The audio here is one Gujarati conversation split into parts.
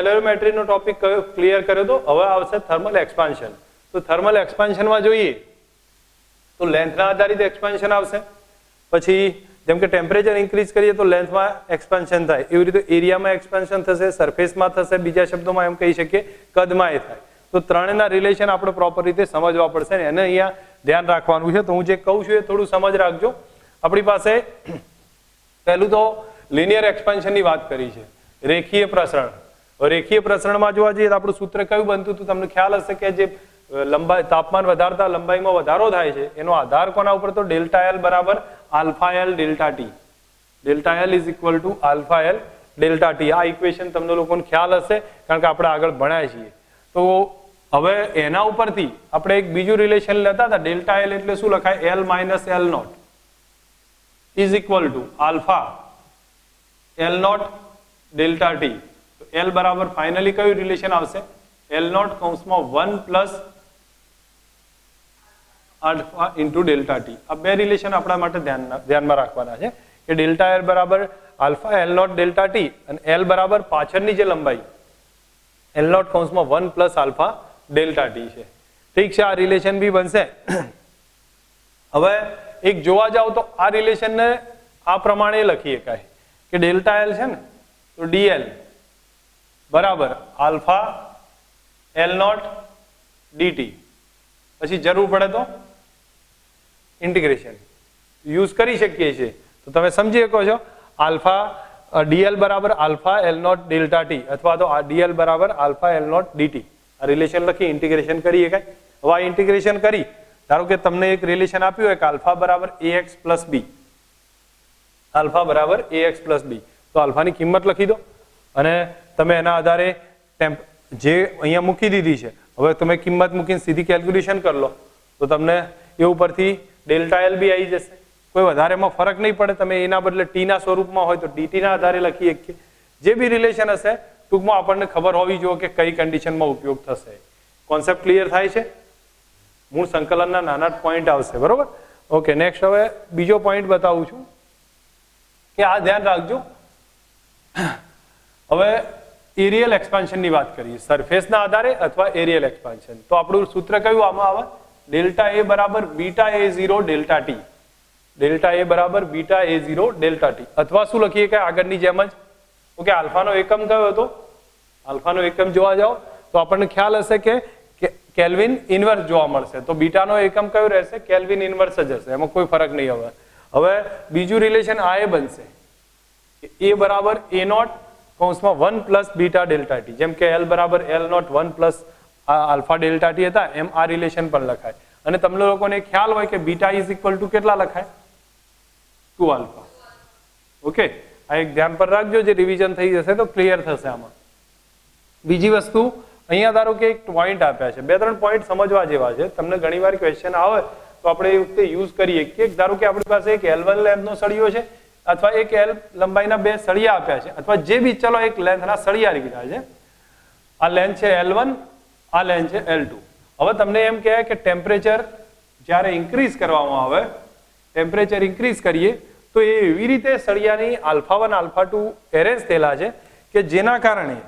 કેલરીમેટ્રીનો ટોપિક ક્લિયર કર્યો તો હવે આવશે થર્મલ એક્સપાન્શન. તો થર્મલ એક્સપાન્શનમાં જોઈએ તો લેન્થના આધારિત એક્સપાન્શન આવશે. પછી જેમ કે ટેમ્પરેચર ઇન્ક્રીઝ કરીએ તો લેન્થમાં એક્સપાન્શન થાય, એવી રીતે એરિયામાં એક્સપાન્શન થશે, સરફેસમાં થશે, બીજા શબ્દોમાં એમ કહી શકીએ કદમાં એ થાય. તો ત્રણેયના રિલેશન આપણે પ્રોપર રીતે સમજવા પડશે ને એને અહીંયા ધ્યાન રાખવાનું છે. તો હું જે કહું છું એ થોડું સમજ રાખજો. આપણી પાસે પહેલું તો લિનિયર એક્સપાન્શનની વાત કરી છે, રેખીય પ્રસરણ. રેખીય પ્રસરણમાં જોવા જઈએ તો આપણું સૂત્ર કયું બનતું હતું તમને ખ્યાલ હશે કે જે લંબાઈ તાપમાન વધારતા લંબાઈમાં વધારો થાય છે એનો આધાર કોના ઉપર તો ડેલ્ટા એલ બરાબર alpha L delta T. Delta L is equal to alpha L delta T. આ ઇક્વેશન તમને લોકોને ખ્યાલ હશે કારણ કે આપણે આગળ ભણ્યા છીએ. તો હવે એના ઉપરથી આપણે એક બીજું રિલેશન લેતા હતા, ડેલ્ટા એલ એટલે શું લખાય, L minus L naught is equal to alpha L naught delta T. તો એલ બરાબર ફાઇનલી કયું રિલેશન આવશે, એલ નોટ કૌંસમાં 1 plus alpha into delta T. આ બે રિલેશન આપણા માટે ધ્યાનમાં રાખવાના છે કે ડેલ્ટા એલ બરાબર alpha L naught delta T અને એલ બરાબર પાછળની જે લંબાઈ એલ નોટ કૌંસમાં 1 પ્લસ આલ્ફા ડેલ્ટા ટી છે. ઠીક છે, આ રિલેશન બી બનશે. હવે એક જોવા જાવ તો આ રિલેશનને આ પ્રમાણે લખી શકાય કે ડેલ્ટા એલ છે ને તો ડીએલ બરાબર આલ્ફા એલ નોટ ડીટી. પછી જરૂર પડે તો ઇન્ટિગ્રેશન યુઝ કરી શકીએ છીએ. તો તમે સમજી શકો છો આલ્ફા ડીએલ બરાબર alpha L naught delta T અથવા તો ડીએલ બરાબર આલ્ફા એલ નોટ ડીટી. આ રિલેશન લખી ઇન્ટિગ્રેશન કરી શકાય. હવે આ ઇન્ટિગ્રેશન કરી ધારો કે તમને એક રિલેશન આપ્યું હોય કે આલ્ફા બરાબર ax પ્લસ બી, આલ્ફા બરાબર ax પ્લસ બી. તો આલ્ફાની કિંમત લખી દો અને તમે એના આધારે જે અહીંયા મૂકી દીધી છે હવે તમે કિંમત મૂકીને સીધી કેલ્ક્યુલેશન કરી લો તો તમને એ ઉપરથી ડેલ્ટા એલ બી આવી જશે. કોઈ વધારેમાં ફરક નહીં પડે. તમે એના બદલે ટીના સ્વરૂપમાં હોય તો ડીટીના આધારે લખી શકીએ. જે બી રિલેશન હશે ટૂંકમાં આપણને ખબર હોવી જોઈએ કે કઈ કન્ડિશનમાં ઉપયોગ થશે. કોન્સેપ્ટ ક્લિયર થાય છે? મૂળ સંકલનના નાના પોઈન્ટ આવશે, બરોબર? ઓકે, નેક્સ્ટ હવે બીજો પોઈન્ટ બતાવું છું કે આ ધ્યાન રાખજો. હવે એરિયલ એક્સપાન્શનની વાત કરીએ, સરફેસના આધારે અથવા એરિયલ એક્સપાન્શન. તો આપણું સૂત્ર કયું આમાં આવે, ડેલ્ટા એ બરાબર બીટા એ ઝીરો ડેલ્ટા ટી. ડેલ્ટા એ બરાબર બીટા એ ઝીરો ડેલ્ટા ટી અથવા શું લખીએ કે આગળની જેમ જ. ઓકે, આલ્ફાનો એકમ કયો હતો, આલ્ફાનો એકમ જોવા જાઓ તો આપણને ખ્યાલ હશે કે કેલ્વિન ઇન્વર્સ જોવા મળશે. તો બીટાનો એકમ કયો રહેશે, કેલ્વિન ઇન્વર્સ જ હશે, એમાં કોઈ ફરક નહીં આવે. હવે બીજું રિલેશન આ એ બનશે એ બરાબર એ નોટ કૌંસમાં 1 પ્લસ બીટા ડેલ્ટા ટી. જેમ કે એલ બરાબર L naught 1 plus alpha delta T હતા એમ આ રિલેશન પણ લખાય. અને તમને લોકોને ખ્યાલ હોય કે બીટા ઇઝ ઇક્વલ ટુ કેટલા લખાય, 2 આલ્ફા. ઓકે, આ એક ધ્યાન પર રાખજો, જે રિવિઝન થઈ જશે તો ક્લિયર થશે આમાં. બીજી વસ્તુ અહીંયા ધારો કે એક પોઈન્ટ આપ્યા છે, 2-3 પોઈન્ટ સમજવા જેવા છે. તમને ઘણીવાર ક્વેશ્ચન આવે તો આપણે એ વખતે યુઝ કરીએ કે ધારો કે આપણી પાસે એક L1 લેન્થનો સળિયો છે અથવા એક L લંબાઈના 2 સળિયા આપ્યા છે અથવા જે બી ચલો એક લેન્થના સળિયા લીધા છે. આ લેન્થ છે L1, આ લેન્થ છે L2. હવે તમને એમ કહે કે ટેમ્પરેચર જ્યારે ઇન્ક્રીઝ કરવામાં આવે, ટેમ્પરેચર ઇન્ક્રીઝ કરીએ તો એ એવી રીતે સળિયાની આલ્ફા 1 આલ્ફા 2 એરેન્જ થયેલા છે કે જેના કારણે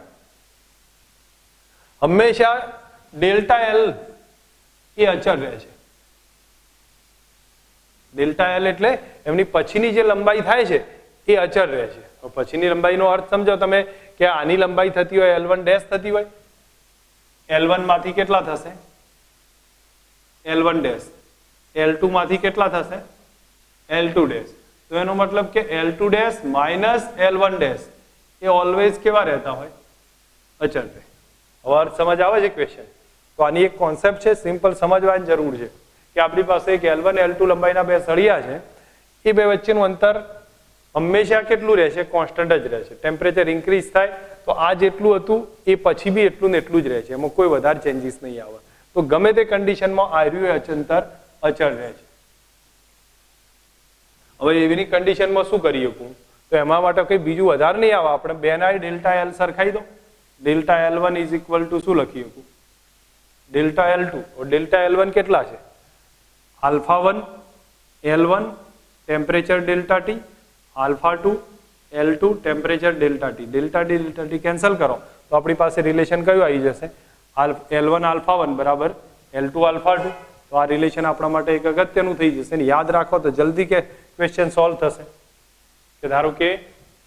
હંમેશા ડેલ્ટા એલ એ અચળ રહે છે. ડેલ્ટા એલ એટલે એમની પછીની જે લંબાઈ થાય છે એ અચળ રહે છે. પછીની લંબાઈનો અર્થ સમજો તમે કે આની લંબાઈ થતી હોય L1 ડેશ થતી હોય, L1 માંથી કેટલા થશે, L1 ડેશ, L2 માંથી કેટલા થશે, L2 ડેશ. તો એનો મતલબ કે L2 dash minus L1 dash એ ઓલવેઝ કેવા રહેતા હોય, અચળ રહે. હવે અર્થ સમજ આવે છે ક્વેશ્ચન? તો આની એક કોન્સેપ્ટ છે, સિમ્પલ સમજવાની જરૂર છે કે આપણી પાસે એક L1 L2 લંબાઈના 2 સળિયા છે, એ બે વચ્ચેનું અંતર હંમેશા કેટલું રહેશે, કોન્સ્ટન્ટ જ રહેશે. ટેમ્પરેચર ઇન્ક્રીઝ થાય તો આ જેટલું હતું એ પછી બી એટલું ને એટલું જ રહે છે, એમાં કોઈ વધારે ચેન્જીસ નહીં આવે. તો ગમે તે કન્ડિશનમાં આ અંતર અચળ રહે છે. હવે એવી કન્ડિશનમાં શું કરી શકું, તો એમાં માટે કંઈ બીજું વધારે નહીં આવે, આપણે બેના ડેલ્ટા એલ સરખાઈ દો. Delta L1 is equal two શું લખી શકું, ડેલ્ટા L2. ડેલ્ટા L1 કેટલા છે, alpha 1 L1 temperature delta T, alpha 2 L2 temperature delta T. Delta T cancel કરો તો આપણી પાસે રિલેશન કયું આવી જશે? L1 alpha 1 બરાબર L2 alpha 2. તો આ રિલેશન આપણા માટે એક અગત્યનું થઈ જશે ને યાદ રાખો તો જલ્દી કે ક્વેશ્ચન સોલ્વ થશે. કે ધારો કે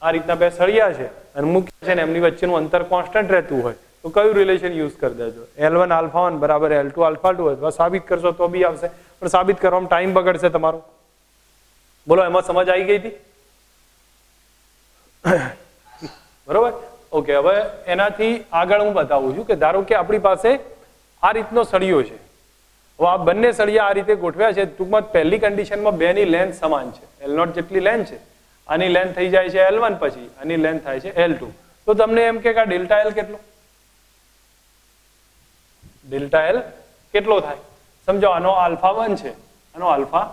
આ રીતના બે સળિયા છે અને મુખ્ય છે ને એમની વચ્ચેનું અંતર કોન્સ્ટન્ટ રહેતું હોય તો કયું રિલેશન યુઝ કરી દેજો? L1 alpha 1 બરાબર L2 alpha 2 અથવા સાબિત કરશો તો બી આવશે, પણ સાબિત કરવામાં ટાઈમ બગડશે તમારો. બોલો, એમાં સમજ આવી ગઈ હતી? બરોબર, ઓકે. હવે એનાથી આગળ હું બતાવું છું કે ધારો કે આપણી પાસે આ રીતનો સળિયો છે. હવે આ બંને સળિયા આ રીતે ગોઠવ્યા છે. ટૂંકમાં પહેલી કન્ડિશનમાં બેની લેન્થ સમાન છે, L0 જેટલી લેન્થ છે. આની લેન્થ થઈ જાય છે L1, પછી આની લેન્થ થાય છે L2. તો તમને એમ કે આ ડેલ્ટા L કેટલો? ડેલ્ટા L કેટલો થાય? સમજો આનો આલ્ફા 1 છે, આનો આલ્ફા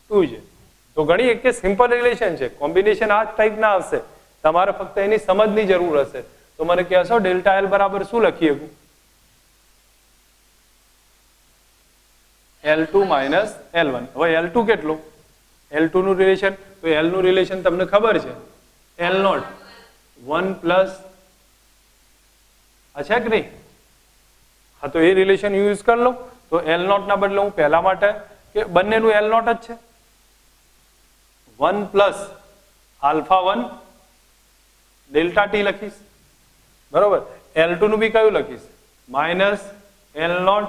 2 છે. તો ઘણી એક કે સિમ્પલ રિલેશન છે, કોમ્બિનેશન આ ટાઈપના આવશે. તમારે ફક્ત એની સમજની જરૂર હશે. તો મને કહેશો ડેલ્ટા L બરાબર શું લખી શકું? L2 minus L1. હવે L2 કેટલો? L2 નું રિલેશન, તો L નું રિલેશન તમને ખબર છે, L0 1 plus આ છે કે નહીં? હા, તો એ રિલેશન યુઝ કરી લો. તો L0 ના બદલે હું પહેલા માટે કે બંનેનું L0 જ છે, 1 plus alpha 1 ડેલ્ટા T લખીશ. બરોબર, L2 નું બી કયું લખીશ? minus L0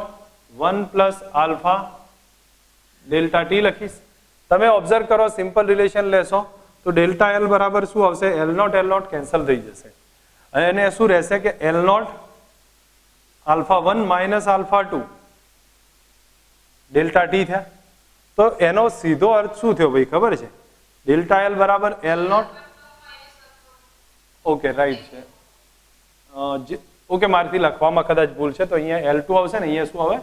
1 plus alpha delta T લખીશ. તમે ઓબ્ઝર્વ કરો, સિમ્પલ રિલેશન લેશો તો ડેલ્ટા L બરાબર શું આવશે? L0 કેન્સલ થઈ જશે અને શું રહેશે કે L0 alpha 1 minus alpha 2 delta T થયા. તો એનો સીધો અર્થ શું થયો ભાઈ ખબર છે? ડેલ્ટા L બરાબર L0, ઓકે રાઈટ છે, ઓકે મારથી લખવામાં કદાચ ભૂલ છે, તો અહીંયા L2 આવશે ને અહીંયા શું આવે?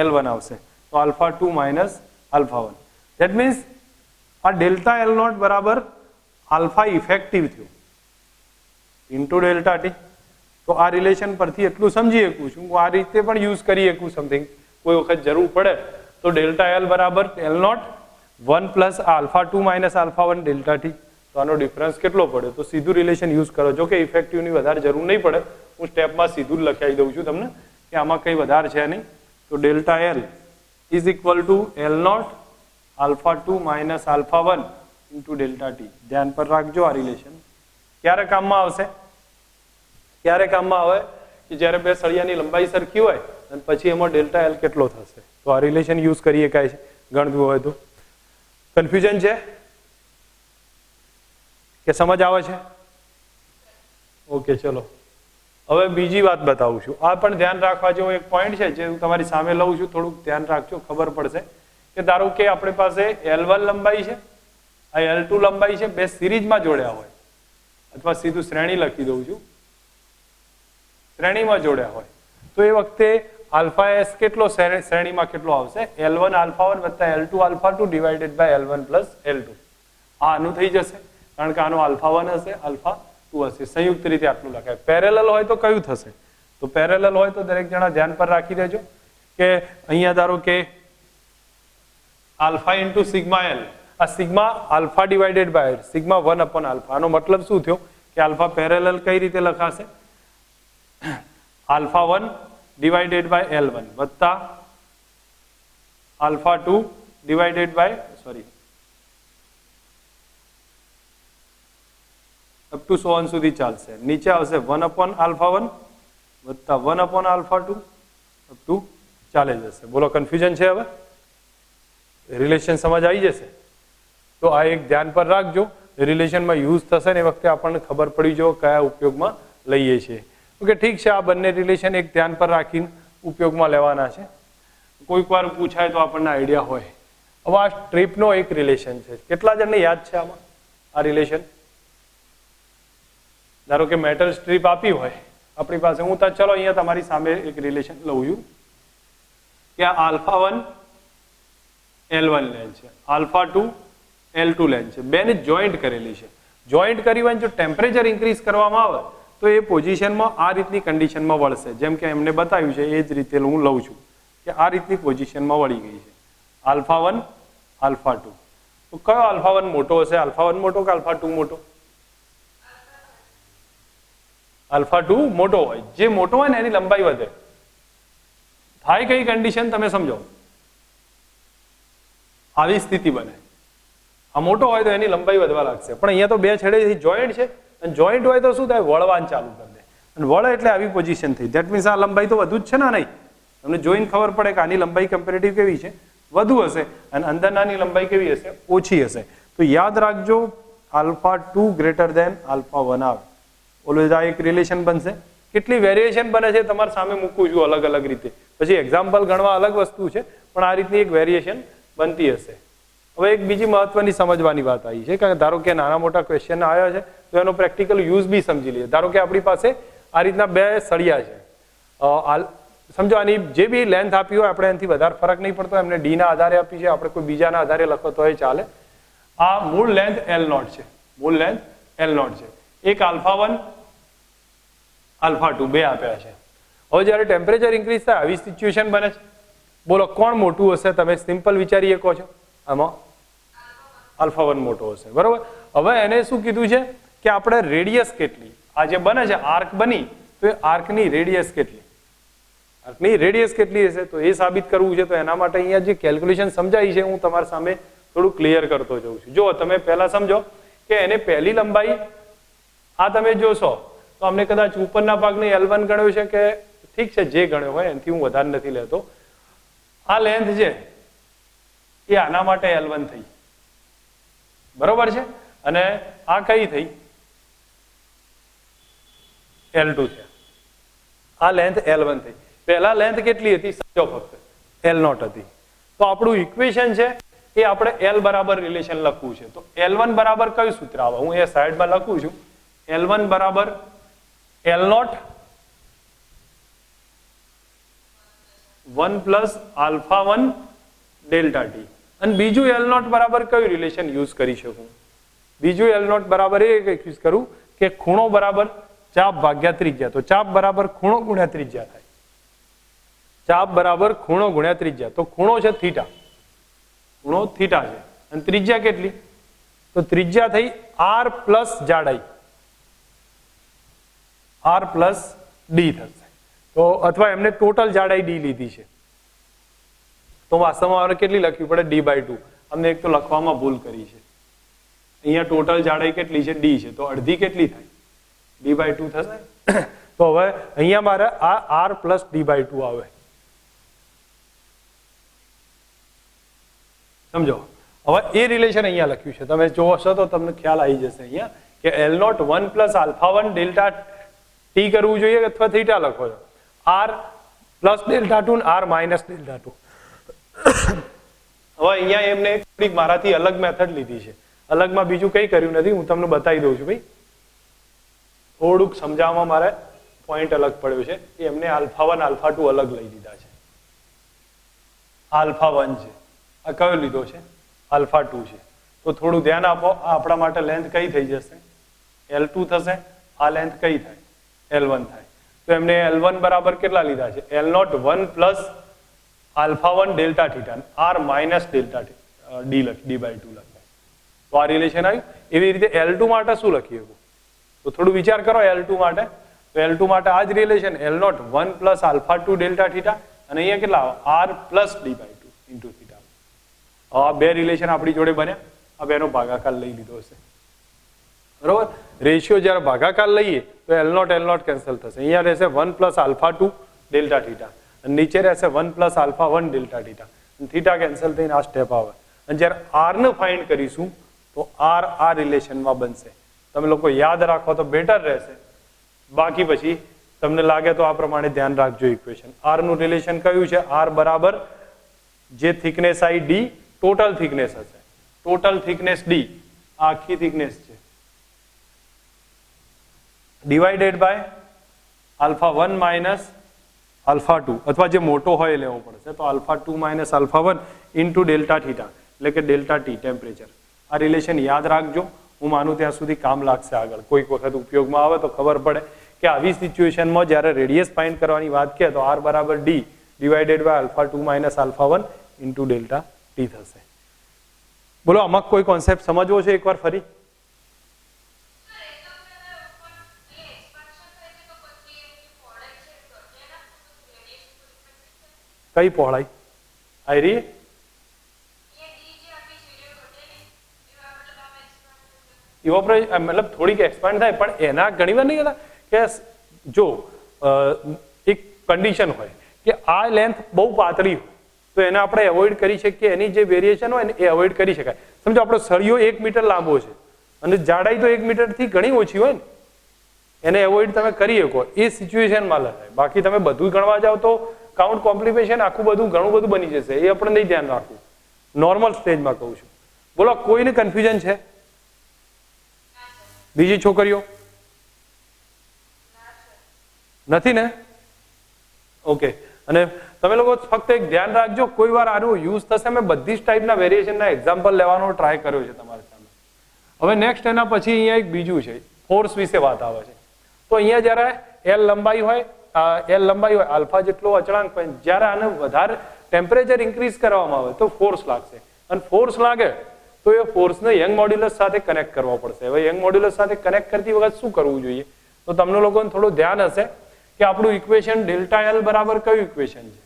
L1 આવશે. તો alpha 2 minus alpha 1. That means આ ડેલ્ટા L0 બરાબર આલ્ફા ઇફેક્ટિવ થયું ઇન્ટુ ડેલ્ટા T. તો આ રિલેશન પરથી એટલું સમજી શકું છું, હું આ રીતે પણ યુઝ કરી શકું સમથિંગ, કોઈ વખત જરૂર પડે તો ડેલ્ટા L બરાબર L0 1 plus alpha 2 minus alpha 1 delta T. તો આનો ડિફરન્સ કેટલો પડે? તો સીધું રિલેશન યુઝ કરો. જો કે ઇફેક્ટિવની વધારે જરૂર નહીં પડે, હું સ્ટેપમાં સીધું જ લખાવી દઉં છું તમને કે આમાં કંઈ વધારે છે નહીં. તો delta L is equal two L0 alpha 2 minus alpha 1 into delta T. ધ્યાન પર રાખજો, આ રિલેશન ક્યારે કામમાં આવશે? ક્યારે કામમાં આવે કે જ્યારે બે સળિયાની લંબાઈ સરખી હોય અને પછી એમાં ડેલ્ટા L કેટલો થશે. તો આ રિલેશન યુઝ કરી શકાય છે ગણવું હોય તો. કન્ફ્યુઝન છે કે સમજ આવે છે? ઓકે, ચલો હવે બીજી વાત બતાવું છું. આ પણ ધ્યાન રાખવા જેવો એક પોઈન્ટ છે જે હું તમારી સામે લઉં છું, થોડુંક ધ્યાન રાખજો, ખબર પડશે. કે ધારો કે આપણી પાસે L1 લંબાઈ છે, આ L2 લંબાઈ છે, બે સિરીઝમાં જોડ્યા હોય, અથવા સીધું શ્રેણી લખી દઉં છું, શ્રેણીમાં જોડ્યા હોય, તો એ વખતે આલ્ફા S કેટલો શ્રેણીમાં કેટલો આવશે? L1 alpha 1 વત્તા L2 alpha 2 divided by L1 plus L2. આ આનું થઈ જશે કારણ કે આનો alpha 1 હશે, alpha 2 હશે. સંયુક્ત રીતે આટલું લખાય. પેરેલલ હોય તો કયું થશે? તો પેરેલલ હોય તો દરેક જણા ધ્યાન પર રાખી દેજો કે અહીંયા ધારો કે alpha into sigma L, આ sigma alpha divided by sigma 1 upon alpha. આનો મતલબ શું થયો કે આલ્ફા પેરેલલ કઈ રીતે લખાશે? alpha 1 divided by L1 વત્તા alpha 2 divided by up to so on સુધી ચાલશે. નીચે આવશે 1 upon alpha 1 વત્તા 1 upon alpha 2 up to ચાલે જશે. બોલો, કન્ફ્યુઝન છે? હવે રિલેશન સમજ આવી જશે? તો આ એક ધ્યાન પર રાખજો, રિલેશનમાં યુઝ થશે ને એ વખતે આપણને ખબર પડી જો કયા ઉપયોગમાં લઈએ છીએ. ઓકે, ઠીક છે. આ બંને રિલેશન એક ધ્યાન પર રાખીને ઉપયોગમાં લેવાના છે. કોઈક વાર પૂછાય તો આપણને આઈડિયા હોય. હવે આ સ્ટ્રીપનો એક રિલેશન છે. કેટલા જણને યાદ છે આમાં આ રિલેશન? ધારો કે મેટલ સ્ટ્રીપ આપી હોય આપણી પાસે, હું તો ચલો અહીંયા તમારી સામે એક રિલેશન લઉં છું કે આ આલ્ફા 1 L1 લેન છે, આલ્ફા 2 L2 લેન છે, બેને જોઈન્ટ કરેલી છે. જોઈન્ટ કરી હોય જો ટેમ્પરેચર ઇન્ક્રીઝ કરવામાં આવે તો એ પોઝિશનમાં આ રીતની કન્ડિશનમાં વળશે. જેમ કે એમને બતાવ્યું છે એ જ રીતે હું લઉં છું કે આ રીતની પોઝિશનમાં વળી ગઈ છે આલ્ફા 1 આલ્ફા 2. તો કયો આલ્ફા 1 મોટો હશે? આલ્ફા 1 મોટો કે આલ્ફા 2 મોટો? આલ્ફા 2 મોટો હોય, જે મોટો હોય ને એની લંબાઈ વધે. થાય કઈ કન્ડિશન તમે સમજો, આવી સ્થિતિ બને, આ મોટો હોય તો એની લંબાઈ વધવા લાગશે, પણ અહીંયા તો બે છેડેથી જોઈન્ટ છે, અને જોઈન્ટ હોય તો શું થાય, વળવાન ચાલુ કરી દે, અને વળે એટલે આવી પોઝિશન થઈ. ધેટ મીન્સ આ લંબાઈ તો વધુ જ છે ને, નહીં? તમને જોઈને ખબર પડે કે આની લંબાઈ કમ્પેરેટિવ કેવી છે, વધુ હશે, અને અંદરનાની લંબાઈ કેવી હશે, ઓછી હશે. તો યાદ રાખજો, આલ્ફા 2 ગ્રેટર દેન આલ્ફા 1 આવે, ઓલવેઝ આ એક રિલેશન બનશે. કેટલી વેરિએશન બને છે તમારે સામે મૂકું છું અલગ અલગ રીતે, પછી એક્ઝામ્પલ ગણવા અલગ વસ્તુ છે, પણ આ રીતની એક વેરિએશન બનતી હશે. હવે એક બીજી મહત્વની સમજવાની વાત આવી છે કે ધારો કે નાના મોટા ક્વેશ્ચન આવ્યા છે તો એનો પ્રેક્ટિકલ યુઝ બી સમજી લઈએ. ધારો કે આપણી પાસે આ રીતના બે સળિયા છે, સમજો આની જે બી લેન્થ આપી હોય આપણે એનાથી વધારે ફરક નહીં પડતો, એમને ડી ના આધારે આપી છે, આપણે કોઈ બીજાના આધારે લખો તો એ ચાલે. આ મૂળ લેન્થ L0 છે, મૂળ લેન્થ L0 છે, એક આલ્ફા 1 આલ્ફા 2 બે આપ્યા છે. હવે જ્યારે ટેમ્પરેચર ઇન્ક્રીઝ થાય આવી સિચ્યુએશન બને છે, બોલો કોણ મોટું હશે? તમે સિમ્પલ વિચારી શકો છો, આમાં આલ્ફા 1 મોટો હશે, બરોબર. હવે એને શું કીધું છે કે આપણે રેડિયસ કેટલી, આ જે બને છે આર્ક બની, તો એ આર્કની રેડિયસ કેટલી, આર્કની રેડિયસ કેટલી હશે તો એ સાબિત કરવું છે. તો એના માટે અહીંયા જે કેલ્ક્યુલેશન સમજાય છે હું તમારા સામે થોડું ક્લિયર કરતો જઉં છું. જો તમે પહેલા સમજો કે એને પહેલી લંબાઈ આ તમે જોશો તો અમને કદાચ ઉપરના ભાગને L1 ગણ્યો છે કે ઠીક છે, જે ગણ્યો હોય એનાથી હું વધારે નથી લેતો. આ લેન્થ છે એ આના માટે L1 થઈ, બરોબર છે, અને આ કઈ થઈ, L2 છે. આ લેન્થ L1 થઈ. પહેલા લેન્થ કેટલી હતી સમજો, ફક્ત L0 હતી. તો આપણું ઇક્વેશન છે એ આપણે L બરાબર રિલેશન લખવું છે. તો L1 બરાબર કયું સૂત્ર આવે, હું એ સાઈડમાં લખું છું, L1 બરાબર L0 1 plus alpha 1 delta T. અને બીજું L0 બરાબર કયું રિલેશન યુઝ કરી શકું? બીજું L0 બરાબર એ યુઝ કરું કે ખૂણો બરાબર ચાપ ભાગ્યા ત્રિજ્યા. તો ચાપ બરાબર ખૂણો ગુણ્યા ત્રિજ્યા થાય, ચાપ બરાબર ખૂણો ગુણ્યા ત્રિજ્યા. તો ખૂણો છે થીટા, ખૂણો થીટા છે, અને ત્રિજ્યા કેટલી, તો ત્રિજ્યા થઈ R પ્લસ જાડાઈ, R પ્લસ ડી થશે. તો અથવા એમને ટોટલ જાડાઈ ડી લીધી છે, તો વાસ્તવમાં આપણે કેટલી લખવી પડે, D/2. અમને એક તો લખવામાં ભૂલ કરી છે, અહીંયા ટોટલ જાડાઈ કેટલી છે, ડી છે, તો અડધી કેટલી થાય, D/2 થશે. તો હવે અહીંયા મારે આ R પ્લસ D/2 આવે, સમજો. હવે એ રિલેશન અહીંયા લખ્યું છે, તમે જોશો તો તમને ખ્યાલ આવી જશે અહીંયા કે L0 1 plus alpha 1 delta T કરવું જોઈએ અથવા થીટા લખો છો, R plus delta 2 R minus delta 2. હવે અહીંયા એમને થોડીક મારાથી અલગ મેથડ લીધી છે, અલગમાં બીજું કંઈ કર્યું નથી, હું તમને બતાવી દઉં છું ભાઈ, થોડુંક સમજાવવામાં મારે પોઈન્ટ અલગ પડ્યો છે. એમને આલ્ફા 1 આલ્ફા 2 અલગ લઈ લીધા છે. આલ્ફા 1 છે, આ કયો લીધો છે, આલ્ફા 2 છે. તો થોડું ધ્યાન આપો, આ આપણા માટે લેન્થ કઈ થઈ જશે, L2 થશે, આ લેન્થ કઈ થાય, L1 થાય. તો એમને L1 બરાબર કેટલા લીધા છે, L0 1 plus alpha 1 delta theta, R minus delta D/2 લખાય. તો આ રિલેશન આવ્યું. એવી રીતે L2 માટે શું લખીએ, તો થોડું વિચાર કરો. L2 માટે, તો L2 માટે આ જ relation, L0 1 plus alpha 2 delta theta, અને અહીંયા કેટલા આવે, R plus D/2 into theta. આ બે રિલેશન આપણી જોડે બન્યા. આ બેનો ભાગાકાર લઈ લીધો હશે, બરોબર. રેશિયો જ્યારે ભાગાકાર લઈએ તો L0 કેન્સલ થશે, અહીંયા રહેશે 1 પ્લસ આલ્ફા 2 ડેલ્ટા થીટા, અને નીચે રહેશે 1 પ્લસ આલ્ફા 1 ડેલ્ટા થીટા, અને થીટા કેન્સલ થઈને આ સ્ટેપ આવે. અને જ્યારે R ને ફાઇન્ડ કરીશું તો R આ રિલેશનમાં બનશે. તમે લોકો યાદ રાખો તો બેટર રહેશે, બાકી પછી તમને લાગે તો આ પ્રમાણે ધ્યાન રાખજો. ઇક્વેશન R નું રિલેશન કયું છે, R બરાબર જે થિકનેસ આવી D ટોટલ થિકનેસ હશે, ટોટલ થિકનેસ D આખી થિકનેસ છે, divided by alpha 1 minus alpha 2, અથવા જે મોટો હોય એ લેવો પડશે, તો alpha 2 minus alpha 1 into delta theta, એટલે કે ડેલ્ટા ટી ટેમ્પરેચર. આ રિલેશન યાદ રાખજો, હું માનું ત્યાં સુધી કામ લાગશે. આગળ કોઈક વખત ઉપયોગમાં આવે તો ખબર પડે કે આવી સિચ્યુએશનમાં જ્યારે રેડિયસ ફાઇન્ડ કરવાની વાત કહે તો R બરાબર D divided by alpha 2 minus alpha 1 into delta T થશે. બોલો આમાં કોઈ કોન્સેપ્ટ સમજવો છે એકવાર ફરી? કઈ પહોળાઈ આવી રહી ઇવોપરેટ મતલબ થોડીક એક્સપાન્ડ થાય પણ એના ઘણી વાર નહીં કહેતા કે જો એક કન્ડિશન હોય કે આ લેન્થ બહુ પાતળી હોય તો એને આપણે એવોઇડ કરી શકીએ, એની જે વેરિએશન હોય ને એ એવોઇડ કરી શકાય. સમજો આપણો સળિયો 1 મીટર લાંબો છે અને જાડાઈ તો 1 મીટરથી ઘણી ઓછી હોય ને, એને એવોઇડ તમે કરી શકો એ સિચ્યુએશનમાં લખાય. બાકી તમે બધું ગણવા જાઓ તો કાઉન્ટ કોમ્પ્લિમેશન આખું બધું ઘણું બધું બની જશે, એ આપણે નહીં ધ્યાન રાખવું. નોર્મલ સ્ટેજમાં કહું છું. બોલો કોઈને કન્ફ્યુઝન છે? બીજી છોકરીઓ નથી ને? ઓકે. અને તમે લોકો ફક્ત એક ધ્યાન રાખજો, કોઈ વાર આનો યુઝ થશે. મેં બધી જ ટાઈપના વેરિએશનના એક્ઝામ્પલ લેવાનો ટ્રાય કર્યો છે તમારી સામે. હવે નેક્સ્ટ એના પછી અહીંયા એક બીજું છે, ફોર્સ વિશે વાત આવે છે. તો અહીંયા જ્યારે એલ લંબાઈ હોય આલ્ફા જેટલો અચળાંક હોય, જ્યારે આને વધારે ટેમ્પરેચર ઇન્ક્રીઝ કરવામાં આવે તો ફોર્સ લાગશે. અને ફોર્સ લાગે તો એ ફોર્સને યંગ મોડ્યુલસ સાથે કનેક્ટ કરવો પડશે. હવે યંગ મોડ્યુલસ સાથે કનેક્ટ કરતી વખત શું કરવું જોઈએ? તો તમને લોકોને થોડું ધ્યાન હશે કે આપણું ઇક્વેશન ડેલ્ટા એલ બરાબર કયું ઇક્વેશન છે?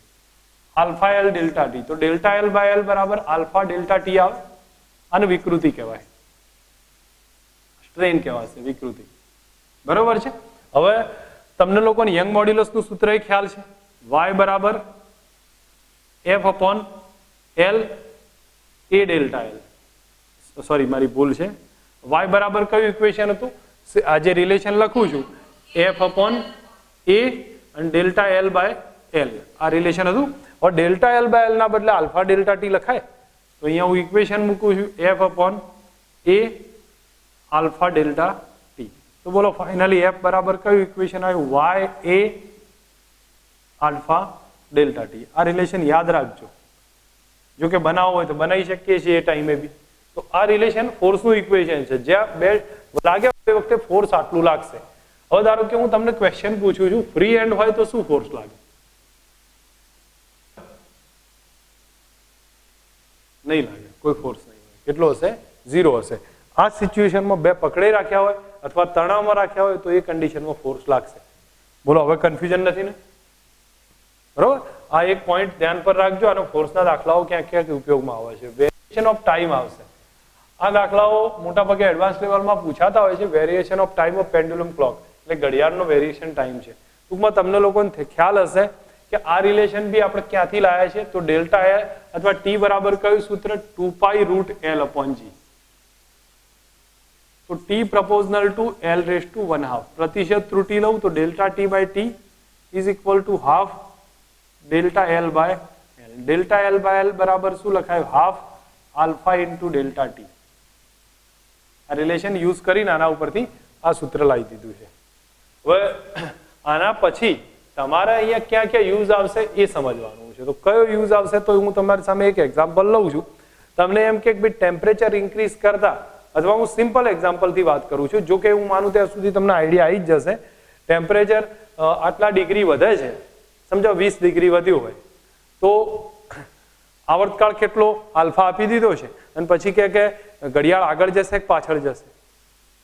Alpha L delta T. તો ડેલ્ટા એલ બાય એલ બરાબર આલ્ફા ડેલ્ટા ટી આવે. આને વિકૃતિ કહેવાય, સ્ટ્રેન કહેવાશે, વિકૃતિ. બરોબર છે. હવે તમને લોકોને યંગ મોડ્યુલસનું સૂત્ર એ ખ્યાલ છે, y બરાબર f upon l a delta L. Sorry મારી ભૂલ છે. y બરાબર કયું ઇક્વેશન હતું? આ જે રિલેશન લખું છું f અપોન a અને ડેલ્ટા એલ બાય એલ, આ રિલેશન હતું. હવે ડેલ્ટા એલ બાય એલ ના બદલે આલ્ફા ડેલ્ટા ટી લખાય તો અહીંયા હું ઇક્વેશન મૂકું છું f upon a alpha delta T. તો બોલો ફાઇનલી f બરાબર કયું ઇક્વેશન આવ્યું? y a alpha delta T. આ રિલેશન યાદ રાખજો, જો કે બનાવવો હોય તો બનાવી શકીએ છીએ એ ટાઈમે બી. તો આ રિલેશન ફોર્સનું ઇક્વેશન છે, જ્યાં બે લાગે એ વખતે ફોર્સ આટલું લાગશે. હવે ધારો કે હું તમને ક્વેશ્ચન પૂછું છું, ફ્રી હેન્ડ હોય તો શું ફોર્સ લાગે? નહીં લાગે, કોઈ ફોર્સ નહીં હોય. કેટલો હશે? 0 હશે. આ સિચ્યુએશનમાં બે પકડે રાખ્યા હોય અથવા તણાવમાં રાખ્યા હોય તો એ કન્ડિશનમાં ફોર્સ લાગશે. બોલો હવે કન્ફ્યુઝન નથી ને? બરોબર. આ એક પોઈન્ટ ધ્યાન પર રાખજો. આનો ફોર્સના દાખલાઓ ક્યાંક ક્યાંક ઉપયોગમાં આવે છે. વેરિએશન ઓફ ટાઈમ આવશે. આ દાખલાઓ મોટાભાગે એડવાન્સ લેવલમાં પૂછાતા હોય છે. Variation of time of pendulum clock એટલે ઘડિયાળનો વેરિએશન ટાઈમ છે. ટૂંકમાં તમને લોકોને ખ્યાલ હશે કે આ રિલેશન બી આપણે ક્યાંથી લાયા છે? તો ડેલ્ટા એલ અથવા ટી બરાબર કયું સૂત્ર? 2 √L upon G. તો T proportional to L raise to 1/2. પ્રતિશત ત્રુટિ લઉં તો delta T by T is equal to half delta L by L. Delta L by L બરાબર શું લખાયું? Half alpha into delta T. આ રિલેશન યુઝ કરીને આના ઉપરથી આ સૂત્ર લાવી દીધું છે. હવે આના પછી તમારે અહીંયા ક્યાં ક્યાં યુઝ આવશે એ સમજવાનું છે. તો કયો યુઝ આવશે? તો હું તમારી સામે એક એક્ઝામ્પલ લઉં છું. તમને એમ કે ભાઈ ટેમ્પરેચર ઇન્ક્રીઝ કરતા, અથવા હું સિમ્પલ એક્ઝામ્પલથી વાત કરું છું, જો કે હું માનું ત્યાં સુધી તમને આઈડિયા આવી જ જશે. ટેમ્પરેચર આટલા ડિગ્રી વધે છે, સમજો 20 ડિગ્રી વધ્યું હોય તો આવર્તકાળ કેટલો? આલ્ફા આપી દીધો છે. અને પછી કે ઘડિયાળ આગળ જશે કે પાછળ જશે?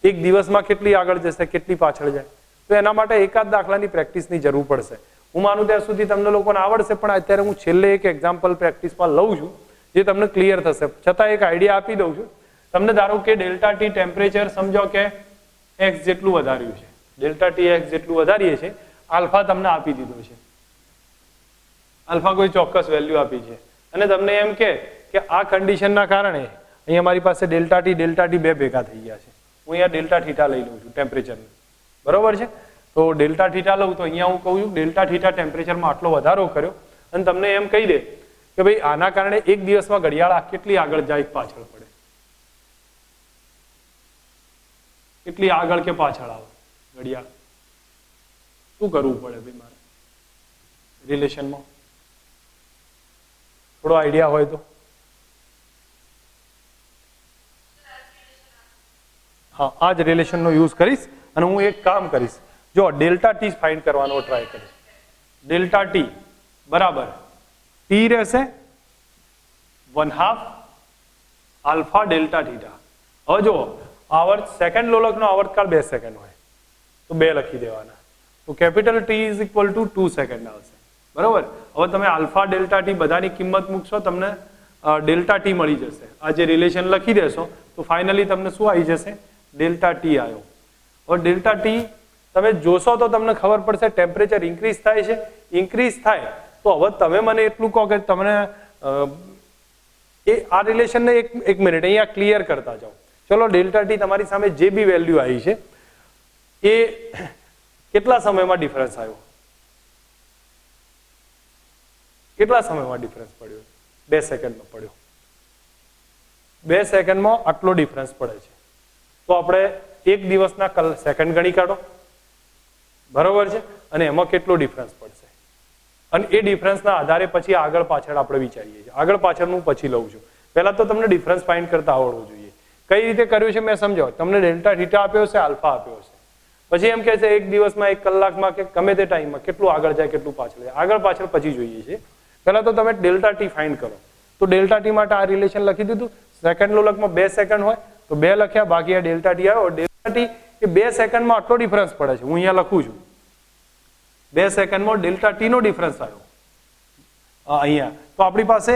એક દિવસમાં કેટલી આગળ જશે, કેટલી પાછળ જાય? તો એના માટે એકાદ દાખલાની પ્રેક્ટિસની જરૂર પડશે. હું માનું ત્યાં સુધી તમને લોકોને આવડશે, પણ અત્યારે હું છેલ્લે એક એક્ઝામ્પલ પ્રેક્ટિસમાં લઉં છું જે તમને ક્લિયર થશે. છતાં એક આઈડિયા આપી દઉં છું તમને. ધારો કે ડેલ્ટા ટી ટેમ્પરેચર સમજો કે એક્સ જેટલું વધાર્યું છે, ડેલ્ટા ટી એક્સ જેટલું વધારીએ છે, આલ્ફા તમને આપી દીધો છે, આલ્ફા કોઈ ચોક્કસ વેલ્યુ આપી છે, અને તમને એમ કે આ કન્ડિશનના કારણે અહીંયા મારી પાસે ડેલ્ટા ટી બે ભેગા થઈ ગયા છે. હું અહીંયા ડેલ્ટા થીટા લઈ લઉં છું ટેમ્પરેચરનું. બરોબર છે. તો ડેલ્ટા થીટા લઉં તો અહીંયા હું કહું છું ડેલ્ટા થીટા ટેમ્પરેચરમાં આટલો વધારો કર્યો, અને તમને એમ કહી દે કે ભાઈ આના કારણે એક દિવસમાં ઘડિયાળ કેટલી આગળ જાય પાછળ પડે, કેટલી આગળ કે પાછળ આવે ઘડિયાળ, શું કરવું પડે ભાઈ મારે રિલેશનમાં? થોડો આઈડિયા હોય તો. હા, આ જ રિલેશનનો યુઝ કરીશ અને હું એક કામ કરીશ. જો ડેલ્ટા ટી ફાઇન્ડ કરવાનો ટ્રાય કરીશ. ડેલ્ટા ટી બરાબર ટી રહેશે 1/2 આલ્ફા ડેલ્ટા થીટા. હવે જો સેકન્ડ લોલકનો આવર્તકાળ 2 સેકન્ડ હોય તો 2 લખી દેવાના. તો capital T is equal two 2 second આવશે. બરોબર. હવે તમે આલ્ફા ડેલ્ટા ટી બધાની કિંમત મૂકશો તમને ડેલ્ટા ટી મળી જશે. આ જે રિલેશન લખી દેશો તો ફાઇનલી તમને શું આવી જશે? ડેલ્ટા ટી આવ્યો. હવે ડેલ્ટા ટી તમે જોશો તો તમને ખબર પડશે ટેમ્પરેચર ઇન્ક્રીઝ થાય છે. ઇન્ક્રીઝ થાય તો હવે તમે મને એટલું કહો કે તમને આ રિલેશનને એક મિનિટ અહીંયા ક્લિયર કરતા જાઓ. ચલો ડેલ્ટા ટી તમારી સામે જે બી વેલ્યુ આવી છે એ કેટલા સમયમાં ડિફરન્સ આવ્યો? કેટલા સમયમાં ડિફરન્સ પડ્યો? 2 સેકન્ડમાં પડ્યો. 2 સેકન્ડમાં આટલો ડિફરન્સ પડે છે. તો આપણે એક દિવસના સેકન્ડ ગણી કાઢો, બરોબર છે, અને એમાં કેટલો ડિફરન્સ પડશે અને એ ડિફરન્સના આધારે પછી આગળ પાછળ આપણે વિચારીએ છીએ. આગળ પાછળનું પછી લઉં છું. પહેલા તો તમને ડિફરન્સ ફાઇન્ડ કરતા આવડવું જોઈએ. કઈ રીતે કર્યું છે મેં સમજાવો. તમને ડેલ્ટા થીટા આપ્યો છે, આલ્ફા આપ્યો છે, પછી એમ કહે છે એક દિવસમાં, એક કલાકમાં કે ગમે તે ટાઈમમાં કેટલું આગળ જાય કેટલું પાછળ જાય. આગળ પાછળ પછી જોઈએ છે. પહેલા તો તમે ડેલ્ટા ટી ફાઇન્ડ કરો. તો ડેલ્ટા ટી માટે આ રિલેશન લખી દીધું. સેકન્ડનો લખમાં 2 સેકન્ડ હોય તો 2 લખ્યા, બાકી આ ડેલ્ટા ટી આવ્યો. ડેલ્ટા ટી એ 2 સેકન્ડમાં આટલો ડિફરન્સ પડે છે. હું અહીંયા લખું છું 2 સેકન્ડમાં ડેલ્ટા ટી નો ડિફરન્સ આવ્યો અહીંયા. તો આપણી પાસે